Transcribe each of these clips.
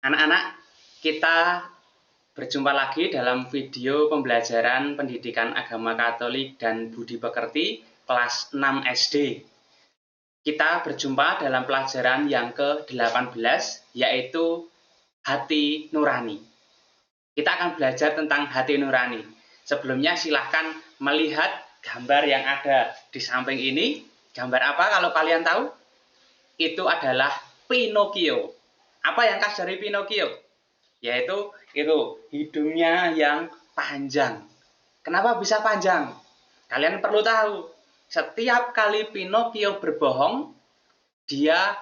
Anak-anak, kita berjumpa lagi dalam video pembelajaran pendidikan agama Katolik dan budi pekerti kelas 6 SD. Kita berjumpa dalam pelajaran yang ke-18, yaitu hati nurani. Kita akan belajar tentang hati nurani. Sebelumnya silahkan melihat gambar yang ada di samping ini. Gambar apa kalau kalian tahu? Itu adalah Pinocchio. Apa yang khas dari Pinocchio? Yaitu itu hidungnya yang panjang. Kenapa bisa panjang? Kalian perlu tahu, setiap kali Pinocchio berbohong, dia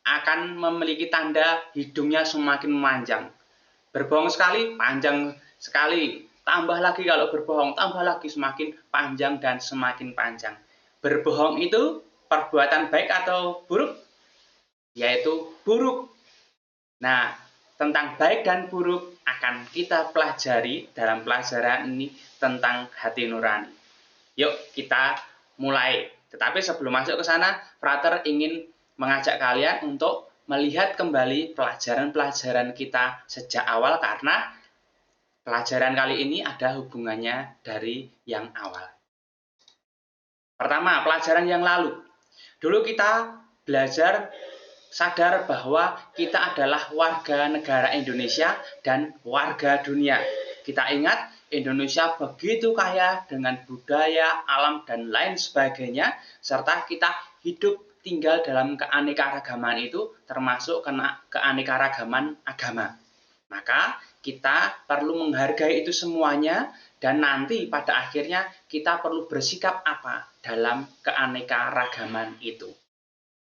akan memiliki tanda hidungnya semakin memanjang. Berbohong sekali, panjang sekali. Tambah lagi kalau berbohong, tambah lagi semakin panjang dan semakin panjang. Berbohong itu perbuatan baik atau buruk? Yaitu buruk. Nah, tentang baik dan buruk akan kita pelajari dalam pelajaran ini tentang hati nurani. Yuk kita mulai. Tetapi sebelum masuk ke sana, Frater ingin mengajak kalian untuk melihat kembali pelajaran-pelajaran kita sejak awal karena pelajaran kali ini ada hubungannya dari yang awal. Pertama, pelajaran yang lalu. Dulu kita belajar sadar bahwa kita adalah warga negara Indonesia dan warga dunia. Kita ingat Indonesia begitu kaya dengan budaya, alam, dan lain sebagainya, serta kita hidup tinggal dalam keanekaragaman itu, termasuk keanekaragaman agama. Maka kita perlu menghargai itu semuanya, dan nanti pada akhirnya kita perlu bersikap apa dalam keanekaragaman itu.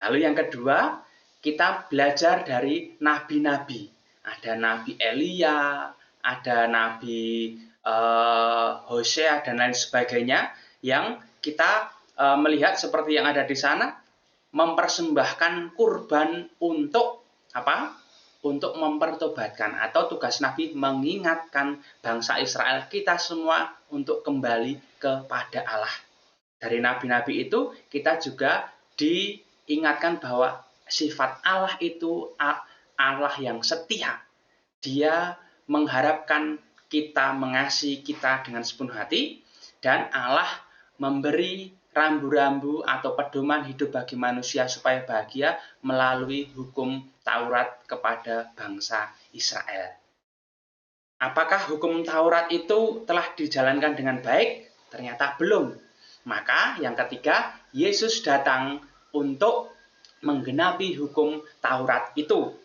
Lalu yang kedua, kita belajar dari nabi-nabi. Ada Nabi Elia, ada Nabi Hosea, dan lain sebagainya, yang kita melihat seperti yang ada di sana, mempersembahkan kurban untuk apa? Untuk mempertobatkan, atau tugas Nabi mengingatkan bangsa Israel, kita semua untuk kembali kepada Allah. Dari nabi-nabi itu kita juga diingatkan bahwa sifat Allah itu Allah yang setia. Dia mengharapkan kita mengasihi kita dengan sepenuh hati, dan Allah memberi rambu-rambu atau pedoman hidup bagi manusia supaya bahagia melalui hukum Taurat kepada bangsa Israel. Apakah hukum Taurat itu telah dijalankan dengan baik? Ternyata belum. Maka yang ketiga, Yesus datang untuk menggenapi hukum Taurat itu.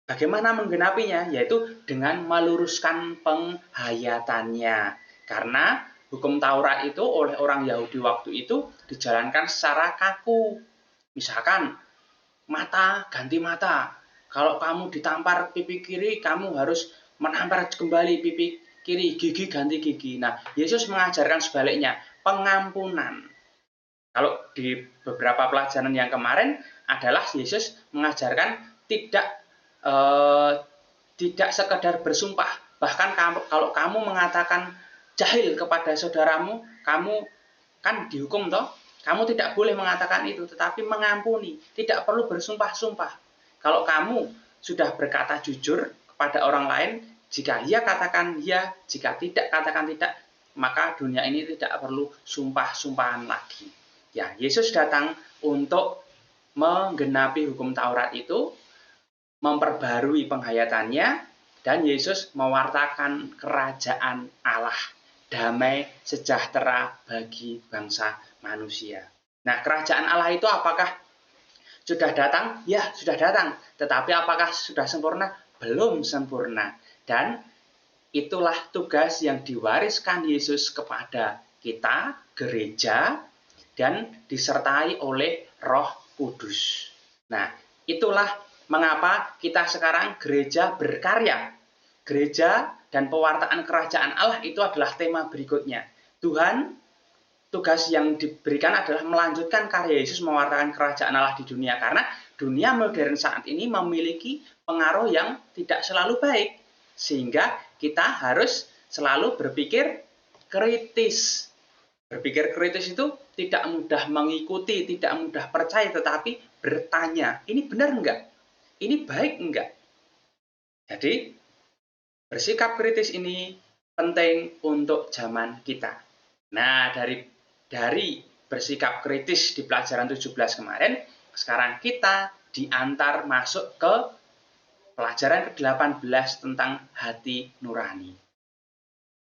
Bagaimana menggenapinya? Yaitu dengan meluruskan penghayatannya. Karena hukum Taurat itu oleh orang Yahudi waktu itu dijalankan secara kaku. Misalkan, mata ganti mata. Kalau kamu ditampar pipi kiri, kamu harus menampar kembali pipi kiri, gigi ganti gigi. Nah, Yesus mengajarkan sebaliknya, pengampunan. Kalau di beberapa pelajaran yang kemarin adalah Yesus mengajarkan tidak sekedar bersumpah. Bahkan kalau kamu mengatakan jahil kepada saudaramu, kamu kan dihukum toh. Kamu tidak boleh mengatakan itu, tetapi mengampuni. Tidak perlu bersumpah-sumpah. Kalau kamu sudah berkata jujur kepada orang lain, jika iya katakan iya, jika tidak katakan tidak, maka dunia ini tidak perlu sumpah-sumpahan lagi. Ya, Yesus datang untuk menggenapi hukum Taurat itu, memperbarui penghayatannya, dan Yesus mewartakan kerajaan Allah, damai sejahtera bagi bangsa manusia. Nah, kerajaan Allah itu apakah sudah datang? Ya, sudah datang. Tetapi apakah sudah sempurna? Belum sempurna. Dan itulah tugas yang diwariskan Yesus kepada kita, gereja, dan disertai oleh Roh Kudus. Nah, itulah mengapa kita sekarang gereja berkarya. Gereja dan pewartaan kerajaan Allah itu adalah tema berikutnya. Tuhan, tugas yang diberikan adalah melanjutkan karya Yesus mewartakan kerajaan Allah di dunia. Karena dunia modern saat ini memiliki pengaruh yang tidak selalu baik. Sehingga kita harus selalu berpikir kritis. Berpikir kritis itu tidak mudah mengikuti, tidak mudah percaya, tetapi bertanya, ini benar enggak? Ini baik enggak? Jadi, bersikap kritis ini penting untuk zaman kita. Nah, dari bersikap kritis di pelajaran 17 kemarin, sekarang kita diantar masuk ke pelajaran ke-18 tentang hati nurani.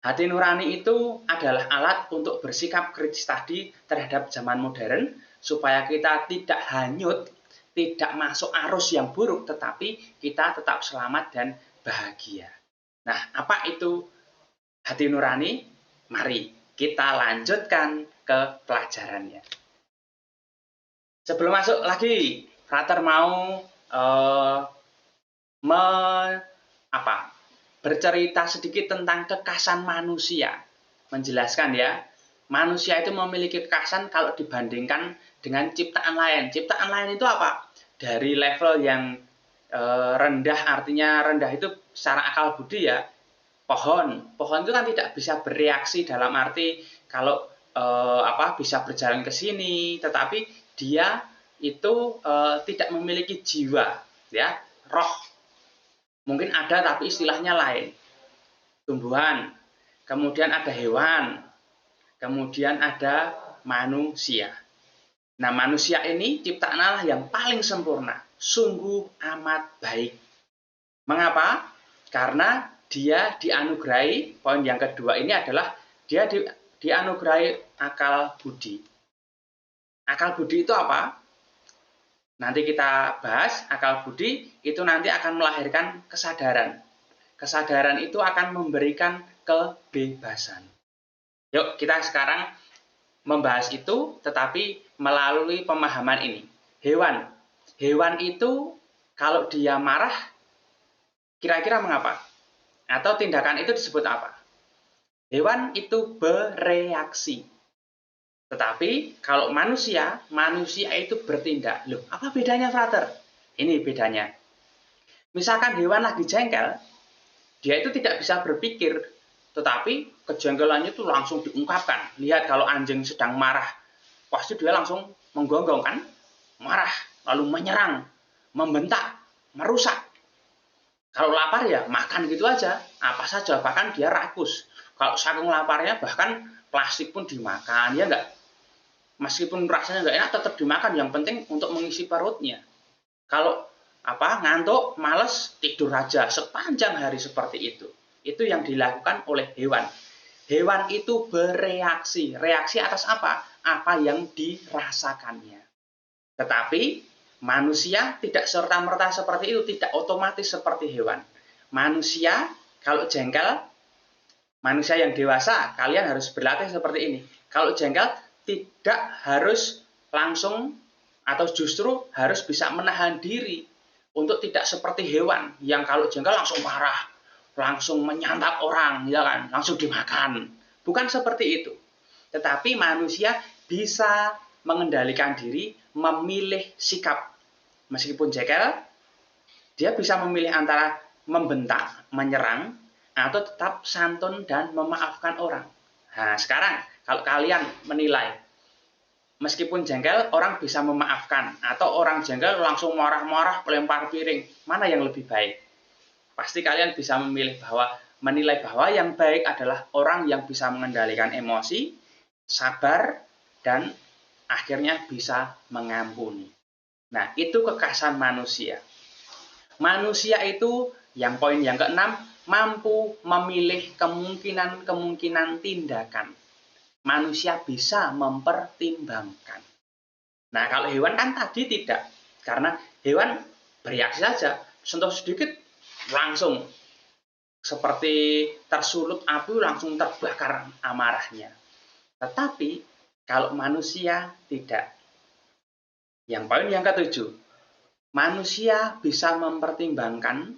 Hati nurani itu adalah alat untuk bersikap kritis tadi terhadap zaman modern, supaya kita tidak hanyut, tidak masuk arus yang buruk, tetapi kita tetap selamat dan bahagia. Nah, apa itu hati nurani? Mari kita lanjutkan ke pelajarannya. Sebelum masuk lagi, Frater mau bercerita sedikit tentang kekasan manusia. Menjelaskan ya, manusia itu memiliki kekasan kalau dibandingkan dengan ciptaan lain. Ciptaan lain itu apa? Dari level yang rendah, artinya rendah itu secara akal budi ya. Pohon itu kan tidak bisa bereaksi dalam arti kalau bisa berjalan ke sini, tetapi dia itu tidak memiliki jiwa, ya, roh. Mungkin ada tapi istilahnya lain. Tumbuhan, kemudian ada hewan, kemudian ada manusia. Nah, manusia ini ciptaan Allah yang paling sempurna, sungguh amat baik. Mengapa? Karena dia dianugerahi, poin yang kedua ini adalah dia dianugerahi akal budi. Akal budi itu apa? Nanti kita bahas, akal budi itu nanti akan melahirkan kesadaran. Kesadaran itu akan memberikan kebebasan. Yuk, kita sekarang membahas itu, tetapi melalui pemahaman ini. Hewan itu kalau dia marah, kira-kira mengapa? Atau tindakan itu disebut apa? Hewan itu bereaksi. Tetapi kalau manusia itu bertindak. Loh, apa bedanya, Frater? Ini bedanya. Misalkan hewan lagi jengkel, dia itu tidak bisa berpikir, tetapi kejengkelannya itu langsung diungkapkan. Lihat kalau anjing sedang marah, pasti dia langsung menggonggong kan? Marah, lalu menyerang, membentak, merusak. Kalau lapar ya makan gitu aja, apa saja, bahkan dia rakus. Kalau saking laparnya bahkan plastik pun dimakan, ya enggak? Meskipun rasanya nggak enak tetap dimakan, yang penting untuk mengisi perutnya. Kalau ngantuk, males, tidur aja sepanjang hari seperti itu. Itu yang dilakukan oleh hewan. Hewan itu bereaksi. Reaksi atas apa? Apa yang dirasakannya. Tetapi manusia tidak serta-merta seperti itu, tidak otomatis seperti hewan. Manusia kalau jengkel, manusia yang dewasa, kalian harus berlatih seperti ini. Kalau jengkel, tidak harus langsung atau justru harus bisa menahan diri untuk tidak seperti hewan yang kalau jengkel langsung marah, langsung menyantap orang, ya kan, langsung dimakan. Bukan seperti itu. Tetapi manusia bisa mengendalikan diri, memilih sikap. Meskipun jengkel, dia bisa memilih antara membentak, menyerang, atau tetap santun dan memaafkan orang. Nah, sekarang kalau kalian menilai, meskipun jengkel, orang bisa memaafkan, atau orang jengkel langsung marah-marah, lempar piring, mana yang lebih baik? Pasti kalian bisa menilai bahwa yang baik adalah orang yang bisa mengendalikan emosi, sabar, dan akhirnya bisa mengampuni. Nah, itu kekhasan manusia. Manusia itu, yang poin yang keenam, mampu memilih kemungkinan tindakan. Manusia bisa mempertimbangkan. Nah, kalau hewan kan tadi tidak. Karena hewan bereaksi saja, sentuh sedikit langsung seperti tersulut api, langsung terbakar amarahnya. Tetapi kalau manusia tidak. Yang poin yang ketujuh, manusia bisa mempertimbangkan,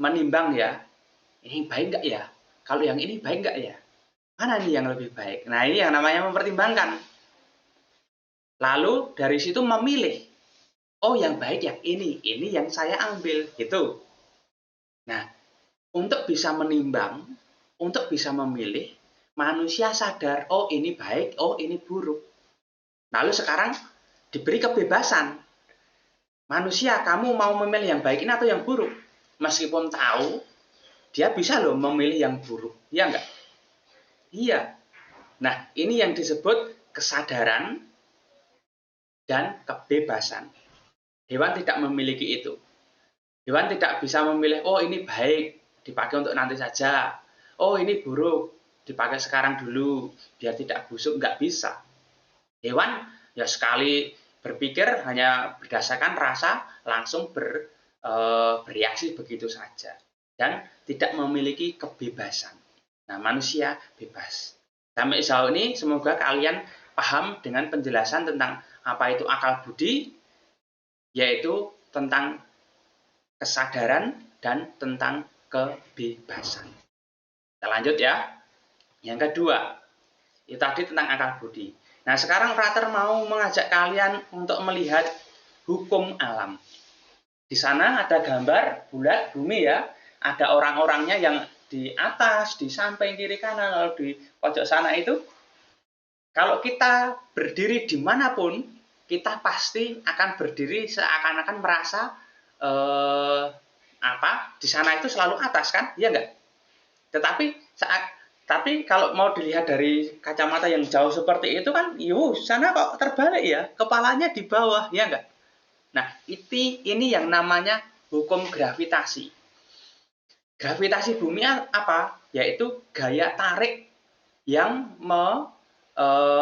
menimbang ya, ini baik nggak ya? Kalau yang ini baik nggak ya? Mana nih yang lebih baik? Nah, ini yang namanya mempertimbangkan. Lalu dari situ memilih, oh yang baik yang ini yang saya ambil, gitu. Nah, untuk bisa menimbang, untuk bisa memilih, manusia sadar, oh ini baik, oh ini buruk. Lalu sekarang diberi kebebasan. Manusia, kamu mau memilih yang baik ini atau yang buruk? Meskipun tahu, dia bisa loh memilih yang buruk. Iya enggak? Iya. Nah, ini yang disebut kesadaran dan kebebasan. Hewan tidak memiliki itu. Hewan tidak bisa memilih, oh ini baik, dipakai untuk nanti saja. Oh ini buruk, dipakai sekarang dulu, biar tidak busuk. Nggak bisa. Hewan ya sekali berpikir hanya berdasarkan rasa, langsung bereaksi begitu saja. Dan tidak memiliki kebebasan. Nah, manusia bebas. Sampai sejauh ini, semoga kalian paham dengan penjelasan tentang apa itu akal budi, yaitu tentang kesadaran dan tentang kebebasan. Kita lanjut ya. Yang kedua, itu tadi tentang akal budi. Nah, sekarang Frater mau mengajak kalian untuk melihat hukum alam. Di sana ada gambar bulat bumi ya. Ada orang-orangnya yang di atas, di samping kiri kanan, lalu di pojok sana itu. Kalau kita berdiri dimanapun, kita pasti akan berdiri seakan-akan merasa di sana itu selalu atas kan, iya enggak? Tapi kalau mau dilihat dari kacamata yang jauh seperti itu kan, sana kok terbalik ya, kepalanya di bawah, ya enggak? Nah, ini yang namanya hukum gravitasi. Gravitasi bumi apa? Yaitu gaya tarik yang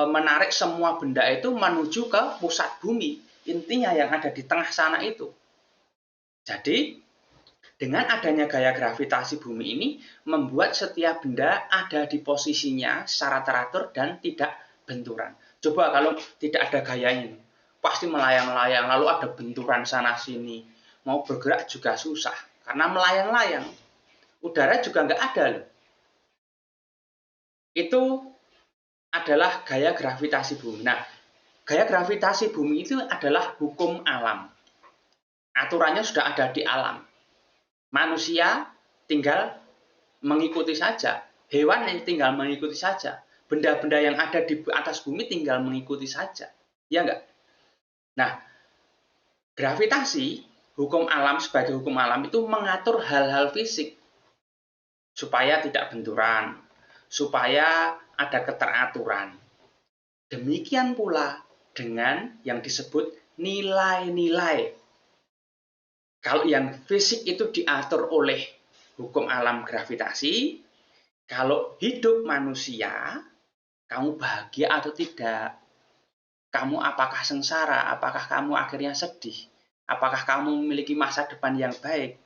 menarik semua benda itu menuju ke pusat bumi. Intinya yang ada di tengah sana itu. Jadi, dengan adanya gaya gravitasi bumi ini, membuat setiap benda ada di posisinya secara teratur dan tidak benturan. Coba kalau tidak ada gayanya, pasti melayang-layang, lalu ada benturan sana-sini. Mau bergerak juga susah, karena melayang-layang. Udara juga nggak ada loh. Itu adalah gaya gravitasi bumi. Nah, gaya gravitasi bumi itu adalah hukum alam. Aturannya sudah ada di alam. Manusia tinggal mengikuti saja. Hewan tinggal mengikuti saja. Benda-benda yang ada di atas bumi tinggal mengikuti saja. Ya enggak? Nah, gravitasi, hukum alam sebagai hukum alam itu mengatur hal-hal fisik. Supaya tidak benturan. Supaya ada keteraturan. Demikian pula dengan yang disebut nilai-nilai. Kalau yang fisik itu diatur oleh hukum alam gravitasi, kalau hidup manusia, kamu bahagia atau tidak? Kamu apakah sengsara? Apakah kamu akhirnya sedih? Apakah kamu memiliki masa depan yang baik?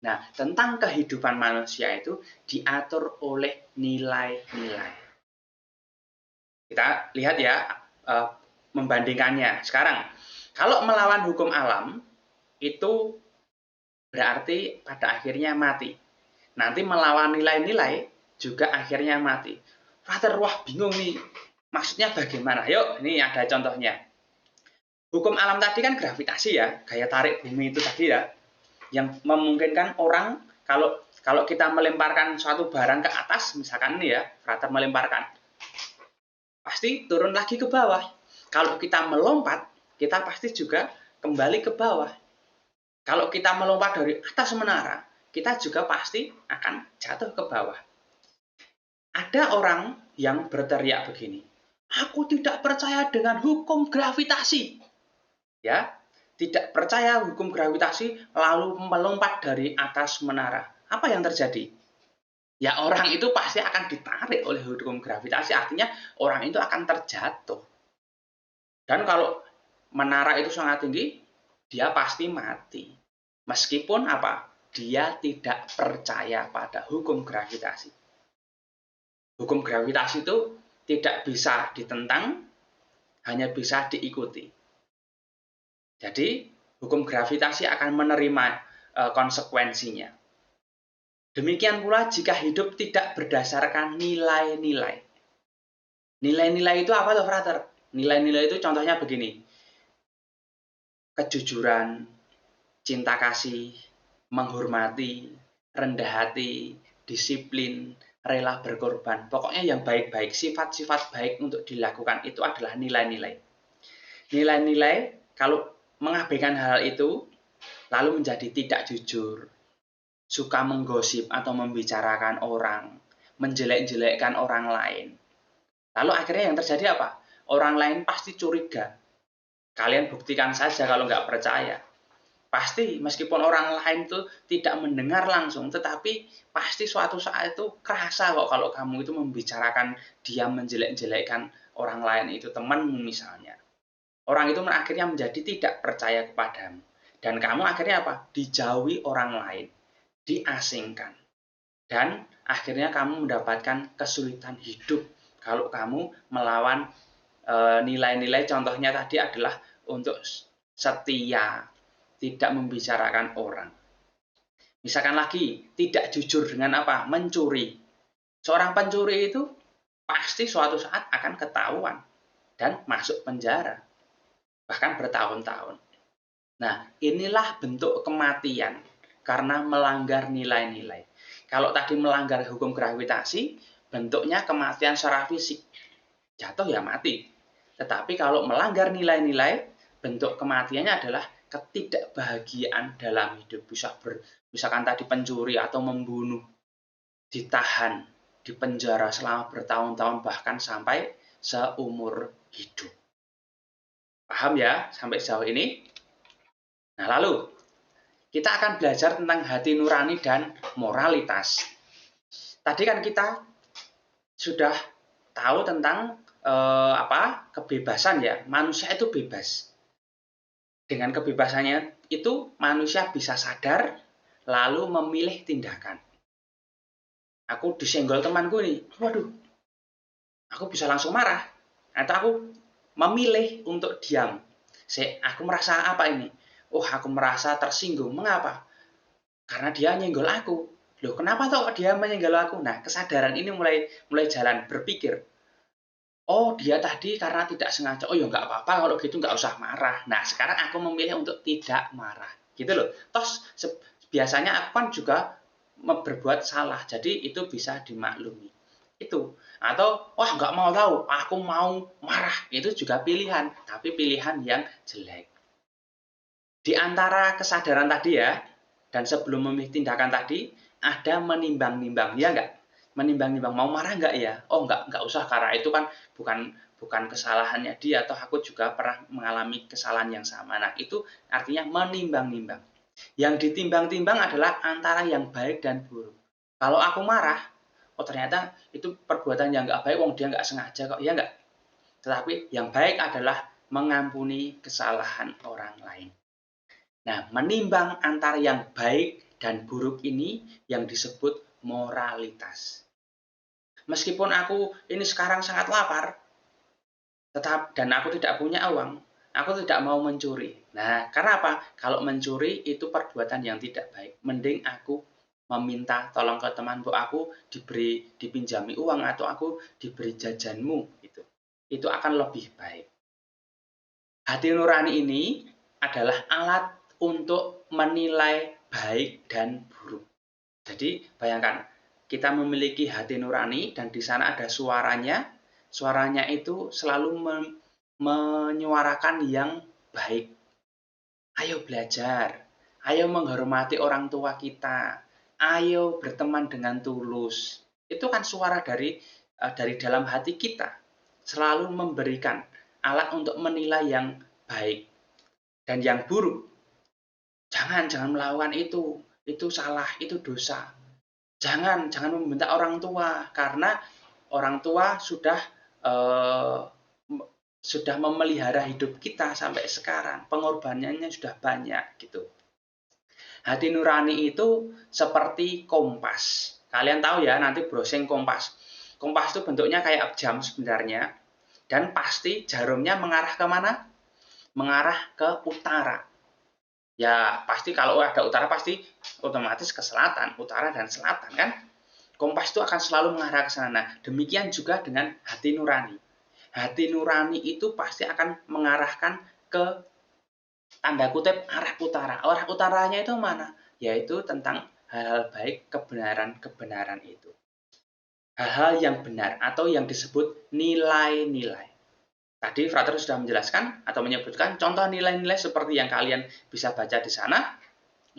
Nah, tentang kehidupan manusia itu diatur oleh nilai-nilai. Kita lihat ya, membandingkannya. Sekarang, kalau melawan hukum alam, itu berarti pada akhirnya mati. Nanti melawan nilai-nilai juga akhirnya mati. Frater, wah bingung nih. Maksudnya bagaimana? Yuk, ini ada contohnya. Hukum alam tadi kan gravitasi ya, gaya tarik bumi itu tadi ya, yang memungkinkan orang kalau kita melemparkan suatu barang ke atas, misalkan ini ya, Frater melemparkan, pasti turun lagi ke bawah. Kalau kita melompat, kita pasti juga kembali ke bawah. Kalau kita melompat dari atas menara, kita juga pasti akan jatuh ke bawah. Ada orang yang berteriak begini, aku tidak percaya dengan hukum gravitasi. Ya, tidak percaya hukum gravitasi lalu melompat dari atas menara. Apa yang terjadi? Ya, orang itu pasti akan ditarik oleh hukum gravitasi, artinya orang itu akan terjatuh. Dan kalau menara itu sangat tinggi, dia pasti mati. Meskipun apa? Dia tidak percaya pada hukum gravitasi. Hukum gravitasi itu tidak bisa ditentang, hanya bisa diikuti. Jadi, hukum gravitasi akan menerima konsekuensinya. Demikian pula jika hidup tidak berdasarkan nilai-nilai. Nilai-nilai itu apa tuh, Frater? Nilai-nilai itu contohnya begini. Kejujuran, cinta kasih, menghormati, rendah hati, disiplin, rela berkorban. Pokoknya yang baik-baik, sifat-sifat baik untuk dilakukan itu adalah nilai-nilai. Nilai-nilai kalau mengabaikan hal itu, lalu menjadi tidak jujur, suka menggosip atau membicarakan orang, menjelek-jelekkan orang lain. Lalu akhirnya yang terjadi apa? Orang lain pasti curiga. Kalian buktikan saja kalau nggak percaya. Pasti meskipun orang lain itu tidak mendengar langsung, tetapi pasti suatu saat itu kerasa kok kalau kamu itu membicarakan dia menjelek-jelekkan orang lain itu temanmu misalnya. Orang itu akhirnya menjadi tidak percaya kepadamu. Dan kamu akhirnya apa? Dijauhi orang lain, diasingkan. Dan akhirnya kamu mendapatkan kesulitan hidup kalau kamu melawan nilai-nilai contohnya tadi adalah untuk setia, tidak membicarakan orang. Misalkan lagi, tidak jujur dengan apa? Mencuri. Seorang pencuri itu pasti suatu saat akan ketahuan dan masuk penjara, bahkan bertahun-tahun. Nah, inilah bentuk kematian karena melanggar nilai-nilai. Kalau tadi melanggar hukum gravitasi, bentuknya kematian secara fisik. Jatuh ya mati. Tetapi kalau melanggar nilai-nilai, bentuk kematiannya adalah ketidakbahagiaan dalam hidup. Misalkan tadi pencuri atau membunuh, ditahan, dipenjara selama bertahun-tahun, bahkan sampai seumur hidup. Paham ya sampai sejauh ini? Nah, lalu kita akan belajar tentang hati nurani dan moralitas. Tadi kan kita sudah tahu tentang kebebasan ya. Manusia itu bebas. Dengan kebebasannya itu manusia bisa sadar lalu memilih tindakan. Aku disenggol temanku nih, waduh, aku bisa langsung marah. Atau aku memilih untuk diam. Aku merasa apa ini? Oh, aku merasa tersinggung. Mengapa? Karena dia nyenggol aku. Loh, kenapa toh dia menyenggol aku? Nah, kesadaran ini mulai jalan berpikir. Oh, dia tadi karena tidak sengaja. Oh ya nggak apa-apa kalau gitu nggak usah marah. Nah, sekarang aku memilih untuk tidak marah. Gitu loh. Toh biasanya aku kan juga berbuat salah. Jadi itu bisa dimaklumi. Itu. Atau, wah nggak mau tahu, aku mau marah. Itu juga pilihan. Tapi pilihan yang jelek. Di antara kesadaran tadi ya, dan sebelum memilih tindakan tadi, ada menimbang-nimbang. Ya nggak? Menimbang-nimbang, mau marah nggak ya? Oh nggak usah, karena itu kan bukan kesalahannya dia, atau aku juga pernah mengalami kesalahan yang sama. Nah, itu artinya menimbang-nimbang. Yang ditimbang-timbang adalah antara yang baik dan buruk. Kalau aku marah, oh ternyata itu perbuatan yang nggak baik, wong dia nggak sengaja kok, ya nggak? Tetapi yang baik adalah mengampuni kesalahan orang lain. Nah, menimbang antara yang baik dan buruk ini yang disebut moralitas. Meskipun aku ini sekarang sangat lapar, dan aku tidak punya uang, aku tidak mau mencuri. Nah, karena apa? Kalau mencuri itu perbuatan yang tidak baik. Mending aku meminta tolong ke temanku, aku dipinjami uang atau aku diberi jajanmu gitu. Itu akan lebih baik. Hati nurani ini adalah alat untuk menilai baik dan buruk. Jadi bayangkan, kita memiliki hati nurani dan di sana ada suaranya. Suaranya itu selalu menyuarakan yang baik. Ayo belajar, ayo menghormati orang tua kita, ayo berteman dengan tulus. Itu kan suara dari dalam hati kita. Selalu memberikan alat untuk menilai yang baik dan yang buruk. Jangan melakukan itu salah, itu dosa. Jangan membentak orang tua, karena orang tua sudah memelihara hidup kita sampai sekarang. Pengorbanannya sudah banyak gitu. Hati nurani itu seperti kompas. Kalian tahu ya, nanti browsing kompas. Kompas itu bentuknya kayak jam sebenarnya, dan pasti jarumnya mengarah ke mana? Mengarah ke utara. Ya, pasti kalau ada utara pasti otomatis ke selatan, utara dan selatan kan. Kompas itu akan selalu mengarah ke sana. Demikian juga dengan hati nurani. Hati nurani itu pasti akan mengarahkan ke tanda kutip arah utara. Arah utaranya itu mana? Yaitu tentang hal-hal baik, kebenaran-kebenaran itu. Hal-hal yang benar atau yang disebut nilai-nilai. Tadi Frater sudah menjelaskan atau menyebutkan contoh nilai-nilai seperti yang kalian bisa baca di sana.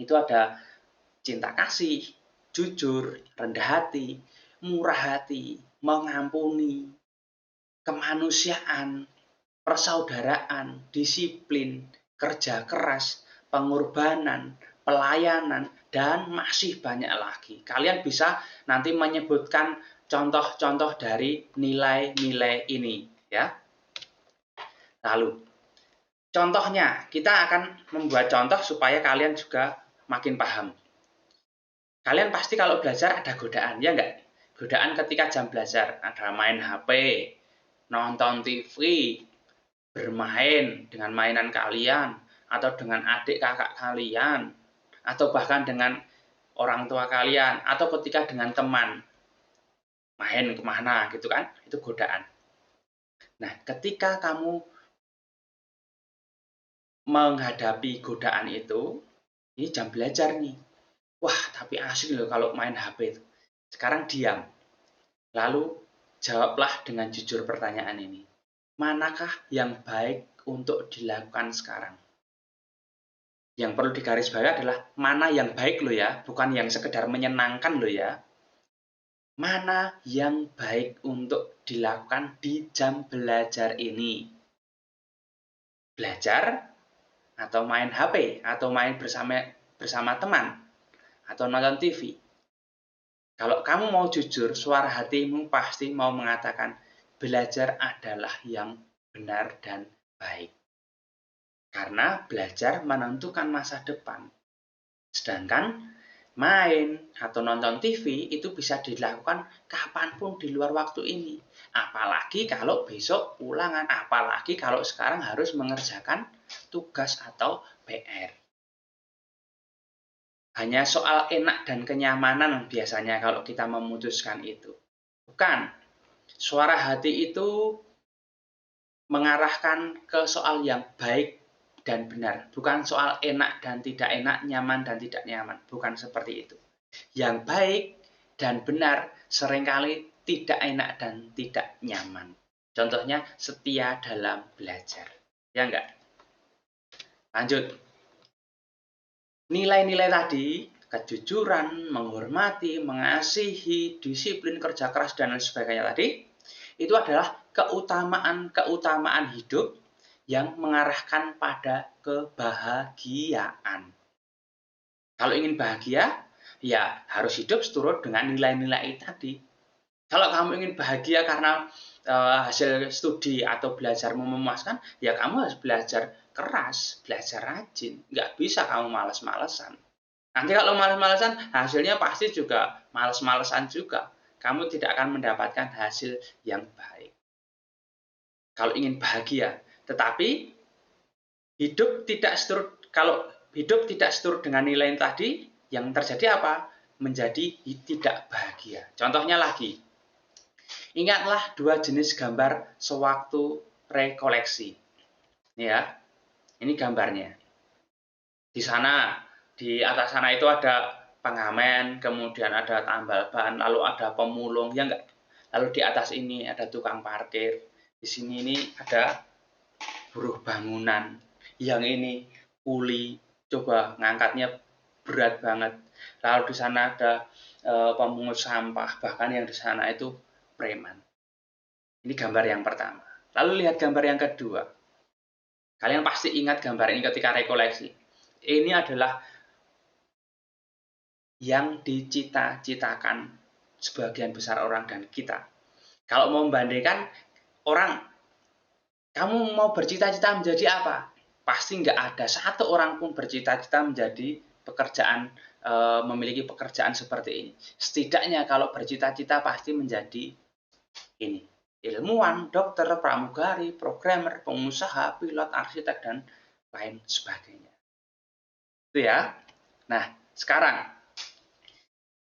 Itu ada cinta kasih, jujur, rendah hati, murah hati, mengampuni, kemanusiaan, persaudaraan, disiplin, kerja keras, pengorbanan, pelayanan, dan masih banyak lagi. Kalian bisa nanti menyebutkan contoh-contoh dari nilai-nilai ini, ya. Lalu, contohnya, kita akan membuat contoh supaya kalian juga makin paham. Kalian pasti kalau belajar ada godaan, ya enggak? Godaan ketika jam belajar, ada main HP, nonton TV, bermain dengan mainan kalian, atau dengan adik kakak kalian, atau bahkan dengan orang tua kalian, atau ketika dengan teman, main kemana gitu kan, itu godaan. Nah, ketika kamu menghadapi godaan itu, ini jam belajar nih. Wah, tapi asik loh kalau main HP itu. Sekarang diam. Lalu jawablah dengan jujur pertanyaan ini. Manakah yang baik untuk dilakukan sekarang? Yang perlu digarisbawahi adalah mana yang baik loh ya, bukan yang sekedar menyenangkan loh ya. Mana yang baik untuk dilakukan di jam belajar ini? Belajar atau main HP atau main bersama teman atau nonton TV. Kalau kamu mau jujur, suara hatimu pasti mau mengatakan belajar adalah yang benar dan baik. Karena belajar menentukan masa depan. Sedangkan main atau nonton TV itu bisa dilakukan kapanpun di luar waktu ini. Apalagi kalau besok ulangan, apalagi kalau sekarang harus mengerjakan tugas atau PR. Hanya soal enak dan kenyamanan biasanya kalau kita memutuskan itu. Bukan. Suara hati itu mengarahkan ke soal yang baik dan benar. Bukan soal enak dan tidak enak, nyaman dan tidak nyaman. Bukan seperti itu. Yang baik dan benar seringkali tidak enak dan tidak nyaman. Contohnya setia dalam belajar. Ya enggak? Lanjut. Nilai-nilai tadi, kejujuran, menghormati, mengasihi, disiplin, kerja keras, dan lain sebagainya tadi, itu adalah keutamaan hidup yang mengarahkan pada kebahagiaan. Kalau ingin bahagia, ya harus hidup seturut dengan nilai-nilai tadi. Kalau kamu ingin bahagia karena hasil studi atau belajarmu memuaskan, ya kamu harus belajar keras, belajar rajin. Nggak bisa kamu malas-malesan. Nanti kalau malas-malesan, hasilnya pasti juga malas-malesan juga. Kamu tidak akan mendapatkan hasil yang baik. Kalau ingin bahagia, tetapi kalau hidup tidak seturut dengan nilai yang tadi, yang terjadi apa? Menjadi tidak bahagia. Contohnya lagi, ingatlah dua jenis gambar sewaktu rekoleksi. Ini ya, ini gambarnya. Di atas sana itu ada pengamen, kemudian ada tambal ban, lalu ada pemulung, ya enggak? Lalu di atas ini ada tukang parkir. Di sini ini ada buruh bangunan. Yang ini kuli, coba ngangkatnya berat banget. Lalu di sana ada pemungut sampah, bahkan yang di sana itu preman. Ini gambar yang pertama. Lalu lihat gambar yang kedua. Kalian pasti ingat gambar ini ketika rekoleksi. Ini adalah yang dicita-citakan sebagian besar orang dan kita. Kalau mau membandingkan orang, kamu mau bercita-cita menjadi apa? Pasti nggak ada satu orang pun bercita-cita menjadi memiliki pekerjaan seperti ini. Setidaknya kalau bercita-cita pasti menjadi ini. Ilmuwan, dokter, pramugari, programmer, pengusaha, pilot, arsitek, dan lain sebagainya. Itu ya. Nah, sekarang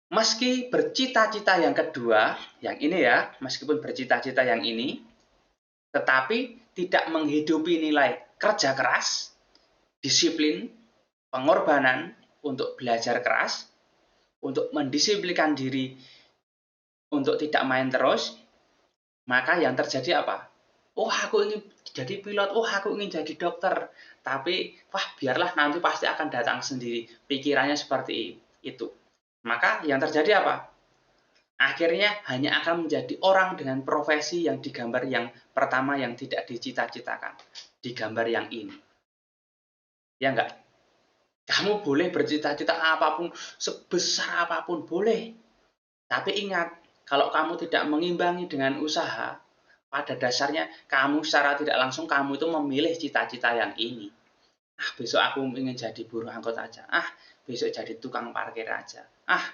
meski bercita-cita yang kedua, yang ini ya, meskipun bercita-cita yang ini, tetapi tidak menghidupi nilai kerja keras, disiplin, pengorbanan untuk belajar keras, untuk mendisiplinkan diri untuk tidak main terus, maka yang terjadi apa? Oh, aku ingin jadi pilot, oh aku ingin jadi dokter. Tapi, wah biarlah nanti pasti akan datang sendiri. Pikirannya seperti itu. Maka yang terjadi apa? Akhirnya hanya akan menjadi orang dengan profesi yang digambar yang pertama yang tidak dicita-citakan. Digambar yang ini. Ya enggak? Kamu boleh bercita-cita apapun, sebesar apapun, boleh. Tapi ingat, kalau kamu tidak mengimbangi dengan usaha, pada dasarnya kamu secara tidak langsung kamu itu memilih cita-cita yang ini. Besok aku ingin jadi buruh angkot aja. Besok jadi tukang parkir aja.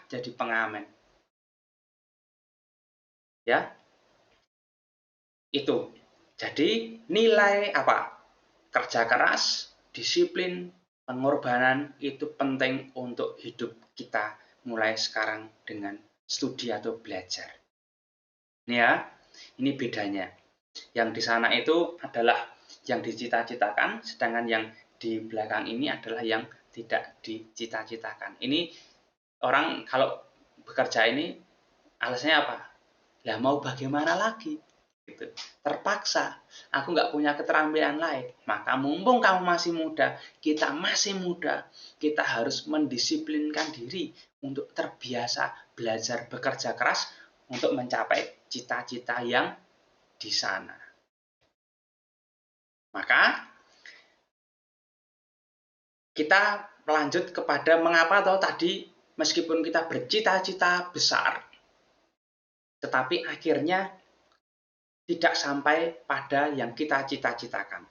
Jadi pengamen. Ya, itu. Jadi nilai apa? Kerja keras, disiplin, pengorbanan itu penting untuk hidup kita mulai sekarang dengan studi atau belajar. Ini ya, ini bedanya. Yang di sana itu adalah yang dicita-citakan, sedangkan yang di belakang ini adalah yang tidak dicita-citakan. Ini orang kalau bekerja ini alasannya apa? Lah mau bagaimana lagi? Gitu. Terpaksa. Aku nggak punya keterampilan lain. Maka mumpung kamu masih muda, kita masih muda, kita harus mendisiplinkan diri untuk terbiasa belajar bekerja keras untuk mencapai cita-cita yang di sana. Maka kita lanjut kepada mengapa tadi meskipun kita bercita-cita besar, tetapi akhirnya tidak sampai pada yang kita cita-citakan.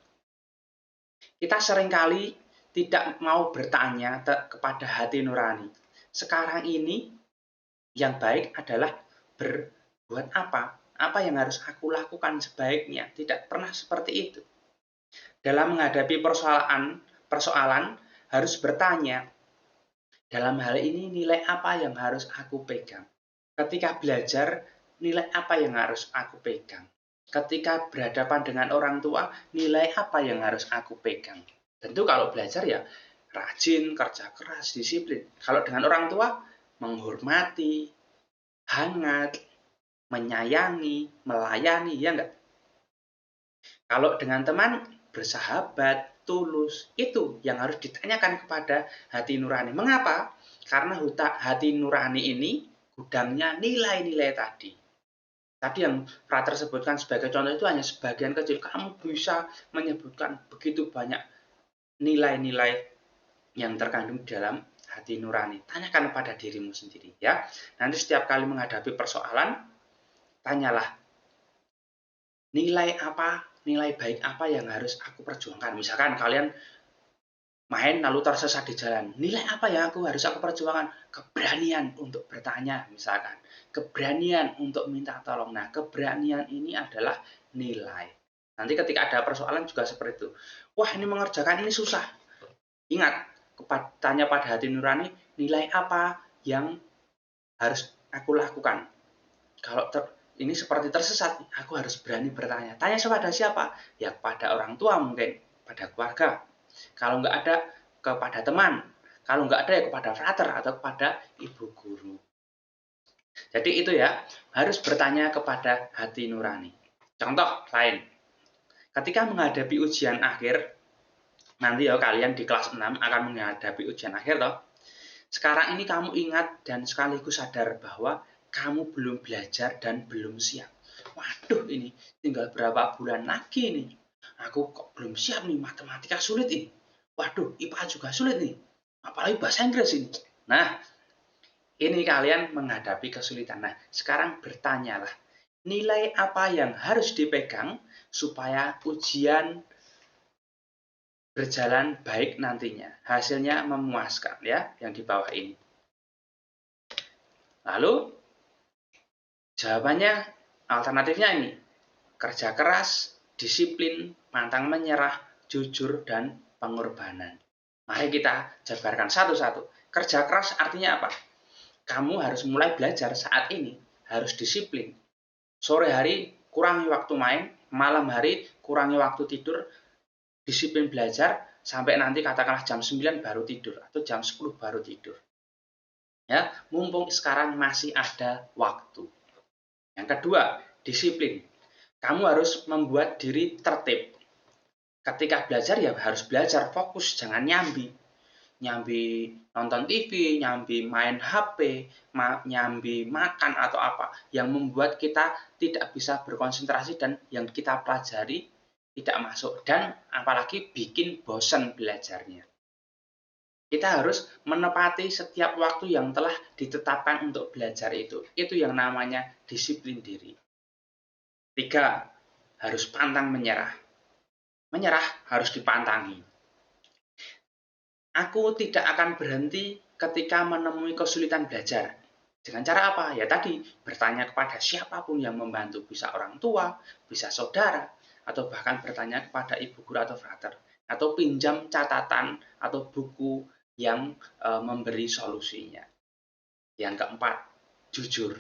Kita seringkali tidak mau bertanya kepada hati nurani. Sekarang ini yang baik adalah berbuat apa? Apa yang harus aku lakukan sebaiknya? Tidak pernah seperti itu. Dalam menghadapi persoalan harus bertanya, dalam hal ini nilai apa yang harus aku pegang? Ketika belajar, nilai apa yang harus aku pegang? Ketika berhadapan dengan orang tua, nilai apa yang harus aku pegang? Tentu kalau belajar ya rajin, kerja keras, disiplin. Kalau dengan orang tua, menghormati, hangat, menyayangi, melayani, ya enggak? Kalau dengan teman, bersahabat, tulus, itu yang harus ditanyakan kepada hati nurani. Mengapa? Karena hati nurani ini gudangnya nilai-nilai tadi. Tadi yang Frater sebutkan sebagai contoh itu hanya sebagian kecil. Kamu bisa menyebutkan begitu banyak nilai-nilai yang terkandung dalam hati nurani. Tanyakan pada dirimu sendiri ya. Nanti setiap kali menghadapi persoalan, tanyalah nilai apa, nilai baik apa yang harus aku perjuangkan. Misalkan kalian main lalu tersesat di jalan. Nilai apa yang harus aku perjuangkan? Keberanian untuk bertanya misalkan. Keberanian untuk minta tolong. Nah, keberanian ini adalah nilai. Nanti ketika ada persoalan juga seperti itu. Wah, ini mengerjakan ini susah. Ingat, tanya pada hati nurani, nilai apa yang harus aku lakukan? Kalau ini seperti tersesat, aku harus berani bertanya. Tanya kepada siapa? Ya kepada orang tua mungkin, pada keluarga. Kalau nggak ada, kepada teman. Kalau nggak ada, ya kepada frater atau kepada ibu guru. Jadi itu ya, harus bertanya kepada hati nurani. Contoh lain, ketika menghadapi ujian akhir, nanti ya kalian di kelas 6 akan menghadapi ujian akhir toh. Sekarang ini kamu ingat dan sekaligus sadar bahwa kamu belum belajar dan belum siap. Waduh, ini tinggal berapa bulan lagi nih. Aku kok belum siap nih, matematika sulit ini. Waduh, IPA juga sulit nih. Apalagi bahasa Inggris ini. Nah, ini kalian menghadapi kesulitan. Nah, sekarang bertanyalah, nilai apa yang harus dipegang supaya ujian berjalan baik nantinya. Hasilnya memuaskan ya, yang di bawah ini. Lalu, jawabannya alternatifnya ini. Kerja keras, disiplin, pantang menyerah, jujur, dan pengorbanan. Mari kita jabarkan satu-satu. Kerja keras artinya apa? Kamu harus mulai belajar saat ini. Harus disiplin. Sore hari kurangi waktu main, malam hari kurangi waktu tidur, disiplin belajar, sampai nanti katakanlah jam 9 baru tidur, atau jam 10 baru tidur. Ya, mumpung sekarang masih ada waktu. Yang kedua, disiplin. Kamu harus membuat diri tertib. Ketika belajar ya harus belajar fokus, jangan nyambi. nyambi nonton TV, nyambi main HP, nyambi makan atau apa yang membuat kita tidak bisa berkonsentrasi dan yang kita pelajari tidak masuk dan apalagi bikin bosan belajarnya. Kita harus menepati setiap waktu yang telah ditetapkan untuk belajar itu. Itu yang namanya disiplin diri. 3, harus pantang menyerah. Menyerah harus dipantangi. Aku tidak akan berhenti ketika menemui kesulitan belajar. Dengan cara apa? Ya tadi, bertanya kepada siapapun yang membantu. Bisa orang tua, bisa saudara, atau bahkan bertanya kepada ibu guru atau frater. Atau pinjam catatan atau buku yang memberi solusinya. Yang keempat, jujur.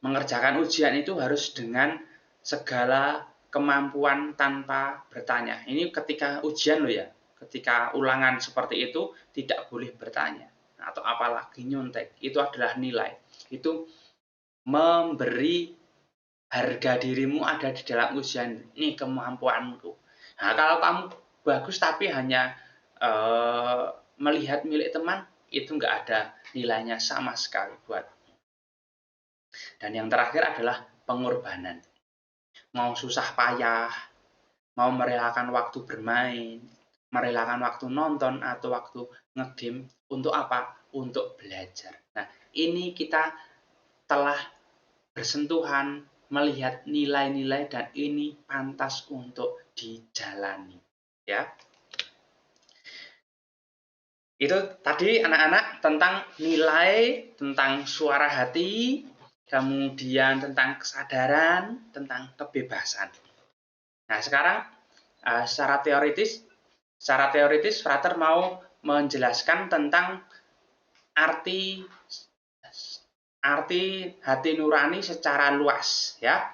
Mengerjakan ujian itu harus dengan segala kemampuan tanpa bertanya. Ini ketika ujian loh ya. Ketika ulangan seperti itu tidak boleh bertanya atau apalagi nyontek. Itu adalah nilai. Itu memberi harga dirimu ada di dalam ujian. Ini kemampuanku. Nah, kalau kamu bagus tapi hanya melihat milik teman, itu nggak ada nilainya sama sekali buat. Dan yang terakhir adalah pengorbanan. Mau susah payah, mau merelakan waktu bermain, merelakan waktu nonton atau waktu ngegame untuk apa? Untuk belajar. Nah, ini kita telah bersentuhan melihat nilai-nilai dan ini pantas untuk dijalani, ya. Itu tadi anak-anak tentang nilai, tentang suara hati, kemudian tentang kesadaran, tentang kebebasan. Nah, sekarang secara teoritis Frater mau menjelaskan tentang arti hati nurani secara luas, ya.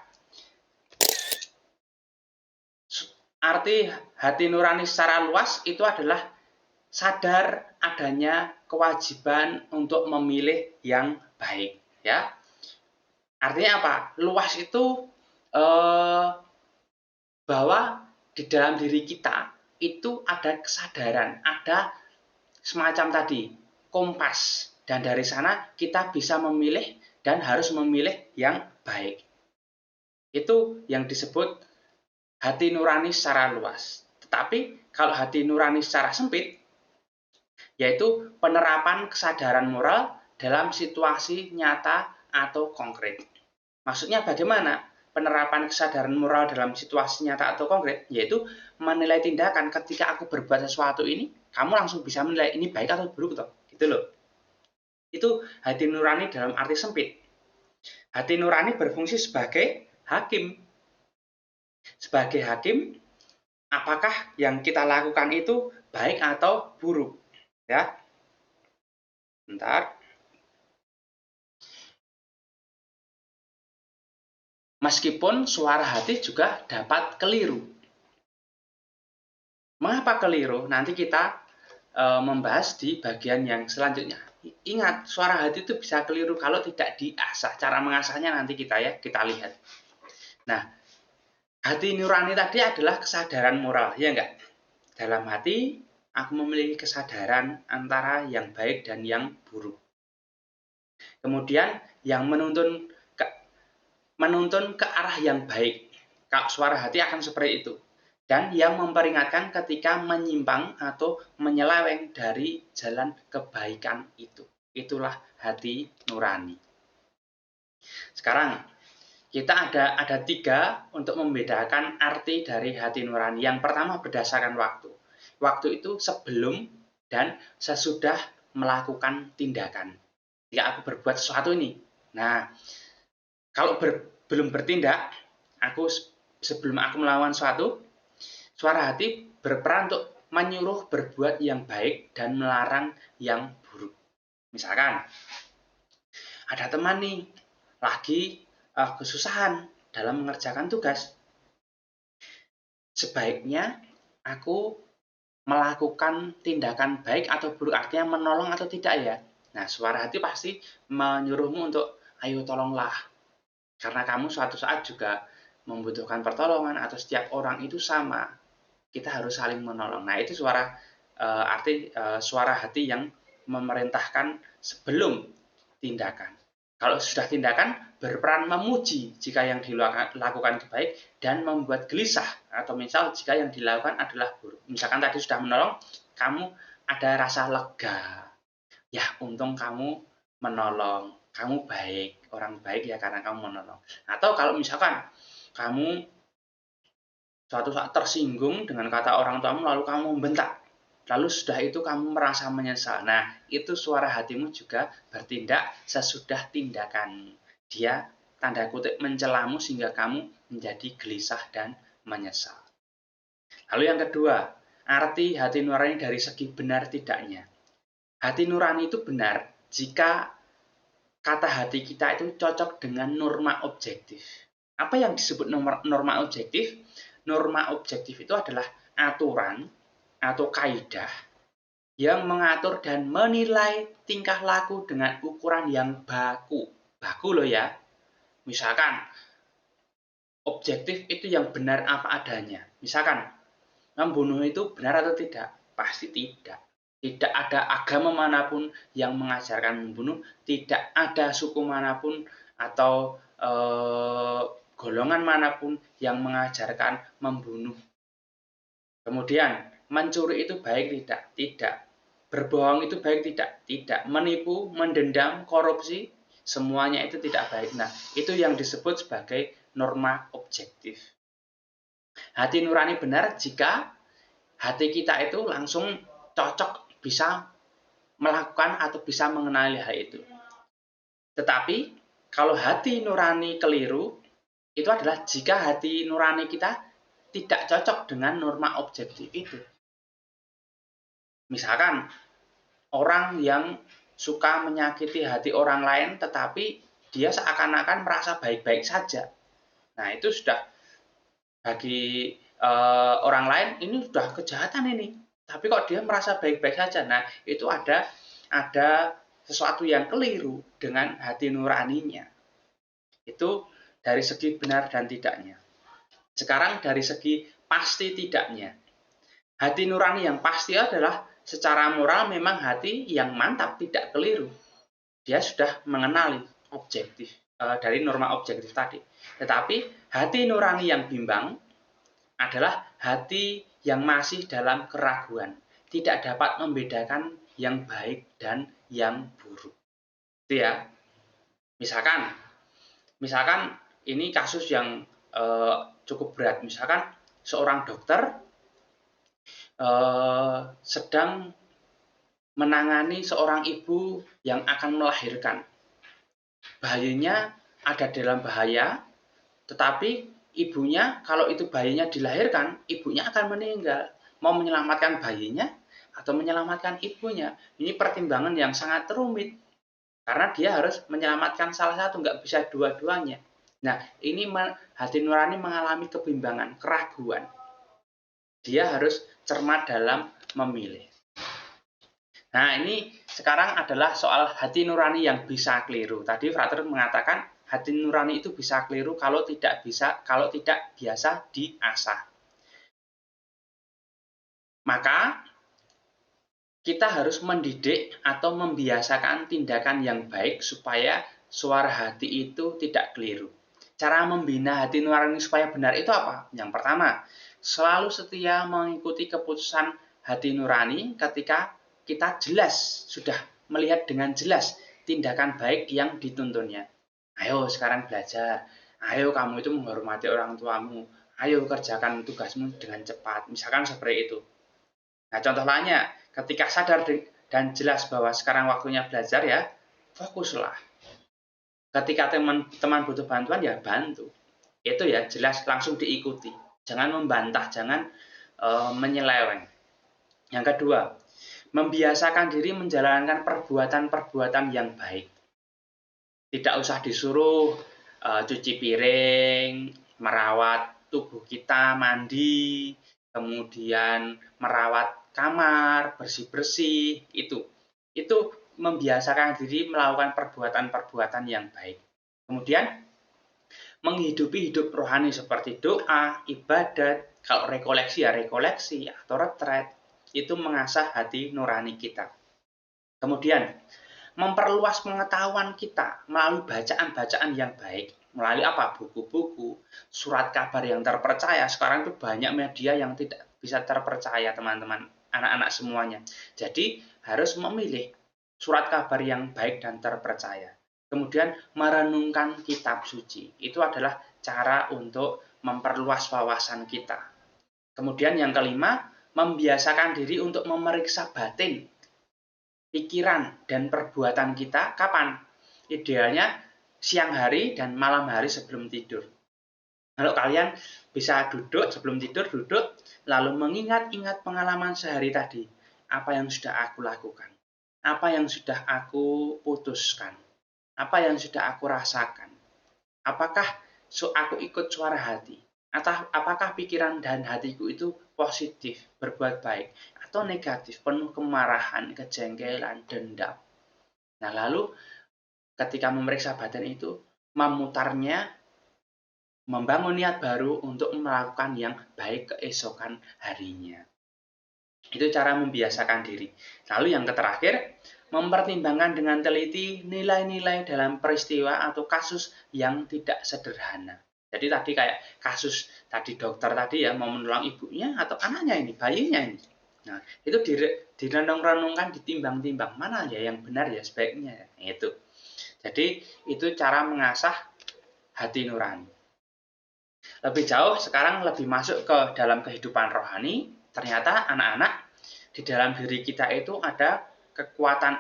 Arti hati nurani secara luas itu adalah sadar adanya kewajiban untuk memilih yang baik, ya. Artinya apa? Luas itu bahwa di dalam diri kita itu ada kesadaran, ada semacam tadi kompas, dan dari sana kita bisa memilih dan harus memilih yang baik. Itu yang disebut hati nurani secara luas. Tetapi kalau hati nurani secara sempit, yaitu penerapan kesadaran moral dalam situasi nyata atau konkret. Maksudnya bagaimana penerapan kesadaran moral dalam situasi nyata atau konkret? Yaitu menilai tindakan ketika aku berbuat sesuatu ini, kamu langsung bisa menilai ini baik atau buruk toh. Gitu loh. Itu hati nurani dalam arti sempit. Hati nurani berfungsi sebagai hakim. Sebagai hakim, apakah yang kita lakukan itu baik atau buruk? Ya. Bentar. Meskipun suara hati juga dapat keliru. Mengapa keliru? Nanti kita membahas di bagian yang selanjutnya. Ingat, suara hati itu bisa keliru kalau tidak diasah. Cara mengasahnya nanti kita lihat. Nah, hati nurani tadi adalah kesadaran moral, ya enggak? Dalam hati, aku memiliki kesadaran antara yang baik dan yang buruk. Kemudian, yang menuntun ke arah yang baik. Kalau suara hati akan seperti itu. Dan yang memperingatkan ketika menyimpang atau menyeleweng dari jalan kebaikan itu. Itulah hati nurani. Sekarang, kita ada 3 untuk membedakan arti dari hati nurani. Yang pertama berdasarkan waktu. Waktu itu sebelum dan sesudah melakukan tindakan. Jika aku berbuat sesuatu ini. Nah, kalau belum bertindak, sebelum aku melakukan sesuatu, suara hati berperan untuk menyuruh berbuat yang baik dan melarang yang buruk. Misalkan, ada teman nih, lagi kesusahan dalam mengerjakan tugas. Sebaiknya aku melakukan tindakan baik atau buruk, artinya menolong atau tidak ya. Nah, suara hati pasti menyuruhmu untuk, ayo tolonglah. Karena kamu suatu saat juga membutuhkan pertolongan atau setiap orang itu sama. Kita harus saling menolong. Nah, itu suara arti suara hati yang memerintahkan sebelum tindakan. Kalau sudah tindakan, berperan memuji jika yang dilakukan itu baik dan membuat gelisah atau misal jika yang dilakukan adalah buruk. Misalkan tadi sudah menolong, kamu ada rasa lega. Ya, untung kamu menolong. Kamu baik, orang baik ya karena kamu menolong. Atau kalau misalkan kamu suatu saat tersinggung dengan kata orang tuamu lalu kamu membentak. Lalu sudah itu kamu merasa menyesal. Nah, itu suara hatimu juga bertindak sesudah tindakan. Dia tanda kutip mencelamu sehingga kamu menjadi gelisah dan menyesal. Lalu yang kedua, arti hati nurani dari segi benar tidaknya. Hati nurani itu benar jika kata hati kita itu cocok dengan norma objektif. Apa yang disebut norma objektif? Norma objektif itu adalah aturan atau kaidah yang mengatur dan menilai tingkah laku dengan ukuran yang baku. Baku loh ya. Misalkan, objektif itu yang benar apa adanya. Misalkan, membunuh itu benar atau tidak? Pasti tidak. Tidak ada agama manapun yang mengajarkan membunuh, tidak ada suku manapun atau golongan manapun yang mengajarkan membunuh. Kemudian, mencuri itu baik tidak? Tidak. Berbohong itu baik tidak? Tidak. Menipu, mendendam, korupsi, semuanya itu tidak baik. Nah, itu yang disebut sebagai norma objektif. Hati nurani benar jika hati kita itu langsung cocok bisa melakukan atau bisa mengenali hal itu. Tetapi, kalau hati nurani keliru, itu adalah jika hati nurani kita tidak cocok dengan norma objektif itu. Misalkan, orang yang suka menyakiti hati orang lain tetapi dia seakan-akan merasa baik-baik saja. Nah, itu sudah bagi orang lain ini sudah kejahatan ini. Tapi kok dia merasa baik-baik saja. Nah, itu ada sesuatu yang keliru dengan hati nuraninya. Itu dari segi benar dan tidaknya. Sekarang dari segi pasti tidaknya. Hati nurani yang pasti adalah secara moral memang hati yang mantap, tidak keliru. Dia sudah mengenali objektif dari norma objektif tadi. Tetapi hati nurani yang bimbang adalah hati yang masih dalam keraguan, tidak dapat membedakan yang baik dan yang buruk. Itu ya. Misalkan ini kasus yang cukup berat. Misalkan seorang dokter sedang menangani seorang ibu yang akan melahirkan. Bayinya ada dalam bahaya, tetapi ibunya kalau itu bayinya dilahirkan, ibunya akan meninggal. Mau menyelamatkan bayinya atau menyelamatkan ibunya? Ini pertimbangan yang sangat rumit. Karena dia harus menyelamatkan salah satu, nggak bisa dua-duanya. Nah, ini hati nurani mengalami kebimbangan, keraguan. Dia harus cermat dalam memilih. Nah, ini sekarang adalah soal hati nurani yang bisa keliru. Tadi Frater mengatakan hati nurani itu bisa keliru kalau tidak biasa diasah. Maka kita harus mendidik atau membiasakan tindakan yang baik supaya suara hati itu tidak keliru. Cara membina hati nurani supaya benar itu apa? Yang pertama, selalu setia mengikuti keputusan hati nurani ketika kita jelas, sudah melihat dengan jelas tindakan baik yang dituntunnya. Ayo sekarang belajar, ayo kamu itu menghormati orang tuamu, ayo kerjakan tugasmu dengan cepat, misalkan seperti itu. Nah, contoh lainnya, ketika sadar dan jelas bahwa sekarang waktunya belajar ya, fokuslah. Ketika teman-teman butuh bantuan ya bantu. Itu ya jelas langsung diikuti. Jangan membantah, jangan menyeleweng. Yang kedua, membiasakan diri menjalankan perbuatan-perbuatan yang baik. Tidak usah disuruh cuci piring, merawat tubuh kita, mandi, kemudian merawat kamar, bersih-bersih, itu membiasakan diri melakukan perbuatan-perbuatan yang baik. Kemudian menghidupi hidup rohani seperti doa, ibadat, kalau rekoleksi ya rekoleksi atau retret. itu mengasah hati nurani kita. Kemudian, memperluas pengetahuan kita melalui bacaan-bacaan yang baik. Melalui apa? Buku-buku, surat kabar yang terpercaya. Sekarang itu banyak media yang tidak bisa terpercaya, teman-teman, anak-anak semuanya. Jadi, harus memilih surat kabar yang baik dan terpercaya. Kemudian, merenungkan kitab suci. Itu adalah cara untuk memperluas wawasan kita. Kemudian yang kelima, membiasakan diri untuk memeriksa batin, pikiran, dan perbuatan kita. Kapan? Idealnya siang hari dan malam hari sebelum tidur. Kalau kalian bisa duduk sebelum tidur, duduk lalu mengingat-ingat pengalaman sehari tadi. Apa yang sudah aku lakukan? Apa yang sudah aku putuskan? Apa yang sudah aku rasakan? Apakah aku ikut suara hati? Atau apakah pikiran dan hatiku itu positif, berbuat baik, atau negatif, penuh kemarahan, kejengkelan, dendam? Nah, lalu ketika memeriksa batin itu, memutarnya, membangun niat baru untuk melakukan yang baik keesokan harinya. Itu cara membiasakan diri. Lalu yang terakhir, mempertimbangkan dengan teliti nilai-nilai dalam peristiwa atau kasus yang tidak sederhana. Jadi tadi kayak kasus tadi dokter tadi ya, mau menolong ibunya atau anaknya ini, bayinya ini. Nah, itu direnung-renungkan, ditimbang-timbang, mana ya yang benar ya sebaiknya ya. Nah, itu. Jadi itu cara mengasah hati nurani. Lebih jauh sekarang lebih masuk ke dalam kehidupan rohani. Ternyata anak-anak, di dalam diri kita itu ada kekuatan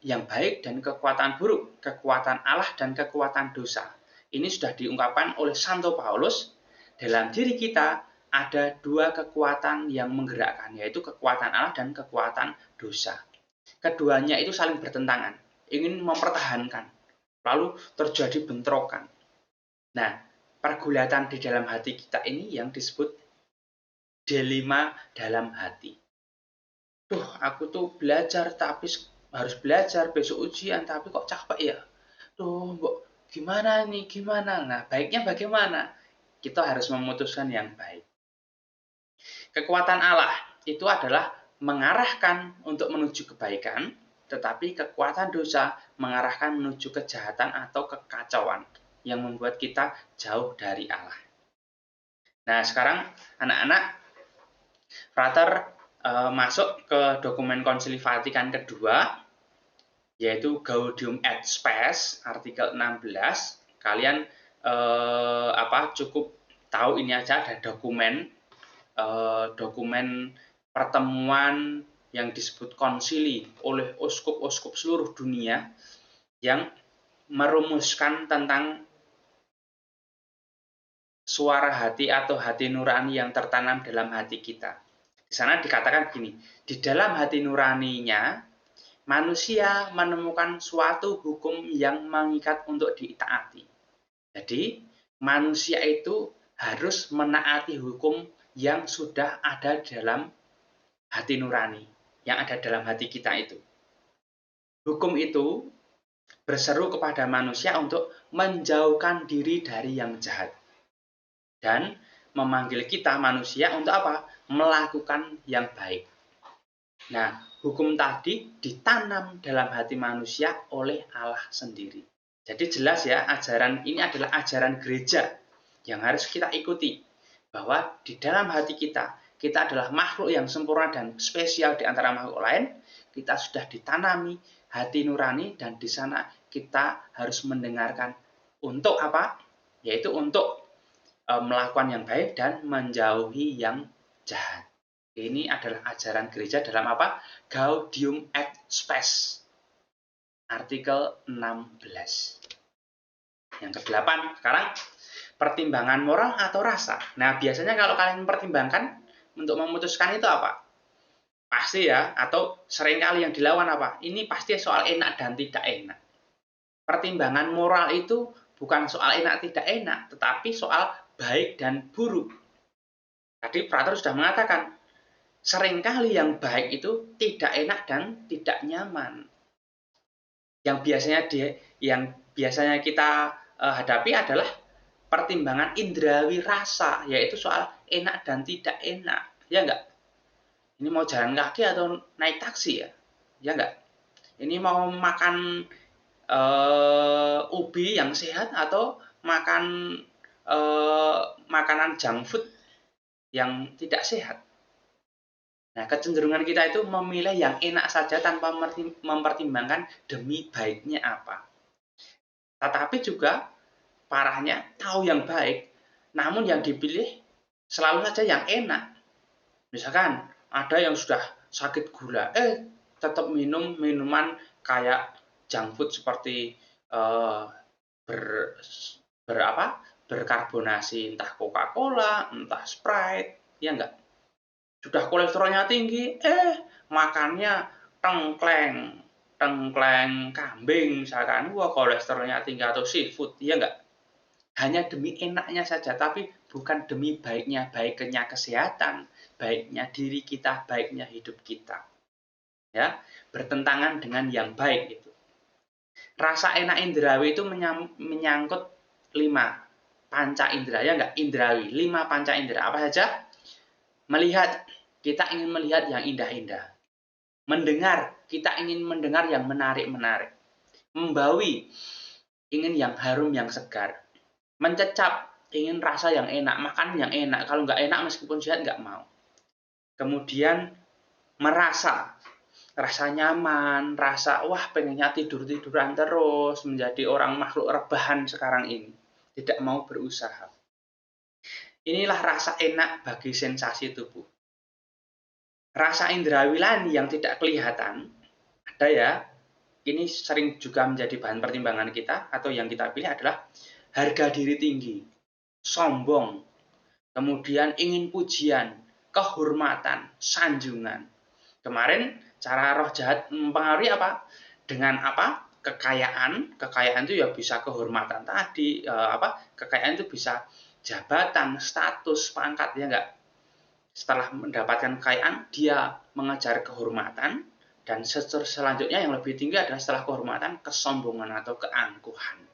yang baik dan kekuatan buruk, kekuatan Allah dan kekuatan dosa. Ini sudah diungkapkan oleh Santo Paulus. Dalam diri kita ada dua kekuatan yang menggerakkan, yaitu kekuatan Allah dan kekuatan dosa. Keduanya itu saling bertentangan, ingin mempertahankan, lalu terjadi bentrokan. Nah, pergulatan di dalam hati kita ini yang disebut dilema dalam hati. Aku tuh belajar tapi harus belajar, besok ujian tapi kok capek ya. Gimana nih, gimana? Nah, baiknya bagaimana? Kita harus memutuskan yang baik. Kekuatan Allah itu adalah mengarahkan untuk menuju kebaikan, tetapi kekuatan dosa mengarahkan menuju kejahatan atau kekacauan yang membuat kita jauh dari Allah. Nah, sekarang anak-anak, Frater masuk ke dokumen Konsili Vatikan kedua, yaitu Gaudium et Spes, artikel 16. Kalian cukup tahu ini aja, ada dokumen pertemuan yang disebut konsili oleh uskup-uskup seluruh dunia yang merumuskan tentang suara hati atau hati nurani yang tertanam dalam hati kita. Di sana dikatakan gini, di dalam hati nuraninya, manusia menemukan suatu hukum yang mengikat untuk ditaati. Jadi, manusia itu harus menaati hukum yang sudah ada dalam hati nurani, yang ada dalam hati kita itu. Hukum itu berseru kepada manusia untuk menjauhkan diri dari yang jahat. Dan memanggil kita manusia untuk apa? Melakukan yang baik. Nah, hukum tadi ditanam dalam hati manusia oleh Allah sendiri. Jadi jelas ya, ajaran ini adalah ajaran gereja yang harus kita ikuti. Bahwa di dalam hati kita adalah makhluk yang sempurna dan spesial di antara makhluk lain. Kita sudah ditanami hati nurani dan di sana kita harus mendengarkan untuk apa? Yaitu untuk melakukan yang baik dan menjauhi yang jahat. Ini adalah ajaran gereja dalam apa? Gaudium et Spes. Artikel 16. Yang ke-8, sekarang pertimbangan moral atau rasa. Nah, biasanya kalau kalian mempertimbangkan untuk memutuskan itu apa? Pasti ya, atau seringkali yang dilawan apa? Ini pasti soal enak dan tidak enak. Pertimbangan moral itu bukan soal enak tidak enak, tetapi soal baik dan buruk. Tadi Frater sudah mengatakan, seringkali yang baik itu tidak enak dan tidak nyaman. Yang biasanya kita hadapi adalah pertimbangan indrawi rasa, yaitu soal enak dan tidak enak, ya enggak? Ini mau jalan kaki atau naik taksi ya? Ya enggak? Ini mau makan ubi yang sehat atau makan makanan junk food yang tidak sehat. Nah, kecenderungan kita itu memilih yang enak saja tanpa mempertimbangkan demi baiknya apa. Tetapi juga parahnya tahu yang baik, namun yang dipilih selalu saja yang enak. Misalkan ada yang sudah sakit gula, tetap minum minuman kayak junk food seperti ber, berapa berkarbonasi, entah Coca-Cola, entah Sprite, ya enggak. Sudah kolesterolnya tinggi, makannya tengkleng, tengkleng kambing misalkan, wah kolesterolnya tinggi atau seafood, ya enggak. Hanya demi enaknya saja, tapi bukan demi baiknya kesehatan, baiknya diri kita, baiknya hidup kita. Ya, bertentangan dengan yang baik itu. Rasa enak indrawi itu menyangkut 5 panca indera, ya enggak? Indrawi, 5 panca indera. Apa saja? Melihat, kita ingin melihat yang indah-indah. Mendengar, kita ingin mendengar yang menarik-menarik. Membawi, ingin yang harum, yang segar. Mencecap, ingin rasa yang enak, makan yang enak. Kalau nggak enak meskipun sehat nggak mau. Kemudian merasa, rasa nyaman, rasa wah pengennya tidur-tiduran terus, menjadi orang makhluk rebahan sekarang ini. Tidak mau berusaha. Inilah rasa enak bagi sensasi tubuh. Rasa indrawi lain yang tidak kelihatan, ada ya, ini sering juga menjadi bahan pertimbangan kita, atau yang kita pilih adalah harga diri tinggi, sombong, kemudian ingin pujian, kehormatan, sanjungan. Kemarin cara roh jahat mempengaruhi apa? Dengan apa? Kekayaan itu ya bisa kehormatan tadi, kekayaan itu bisa jabatan, status, pangkat, ya enggak? Setelah mendapatkan kekayaan, dia mengejar kehormatan, dan selanjutnya yang lebih tinggi adalah setelah kehormatan, kesombongan atau keangkuhan.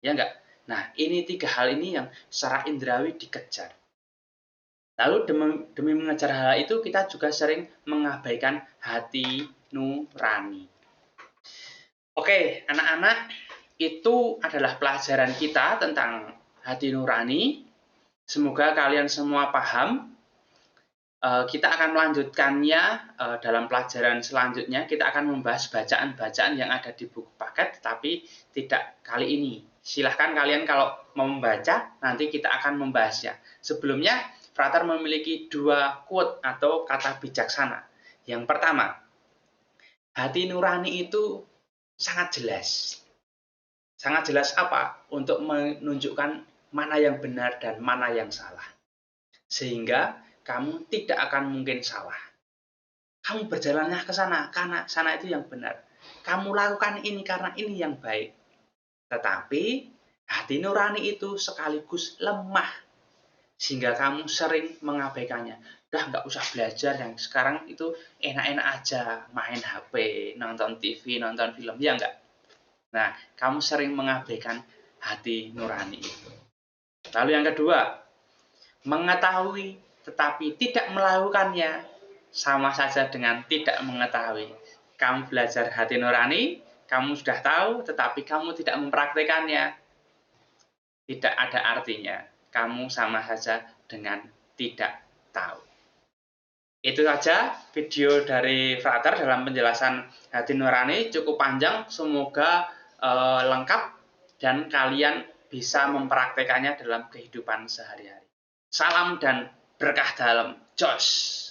Ya enggak? Nah, ini 3 hal ini yang secara indrawi dikejar. Lalu demi mengejar hal itu, kita juga sering mengabaikan hati nurani. Oke, anak-anak, itu adalah pelajaran kita tentang hati nurani. Semoga kalian semua paham. Kita akan melanjutkannya dalam pelajaran selanjutnya. Kita akan membahas bacaan-bacaan yang ada di buku paket, tapi tidak kali ini. Silahkan kalian kalau mau membaca, nanti kita akan membahasnya. Sebelumnya, Frater memiliki 2 quote atau kata bijaksana. Yang pertama, hati nurani itu sangat jelas. Sangat jelas apa? Untuk menunjukkan mana yang benar dan mana yang salah. Sehingga kamu tidak akan mungkin salah. Kamu berjalannya ke sana, karena sana itu yang benar. Kamu lakukan ini karena ini yang baik. Tetapi hati nurani itu sekaligus lemah, sehingga kamu sering mengabaikannya. Udah nggak usah belajar, yang sekarang itu enak-enak aja, main HP, nonton TV, nonton film, ya enggak? Nah, kamu sering mengabaikan hati nurani itu. Lalu yang kedua, mengetahui tetapi tidak melakukannya sama saja dengan tidak mengetahui. Kamu belajar hati nurani, kamu sudah tahu, tetapi kamu tidak mempraktekannya. Tidak ada artinya. Kamu sama saja dengan tidak tahu. Itu saja video dari Frater dalam penjelasan hati nurani, cukup panjang, semoga lengkap dan kalian bisa mempraktekannya dalam kehidupan sehari-hari. Salam dan berkah dalam. Jos!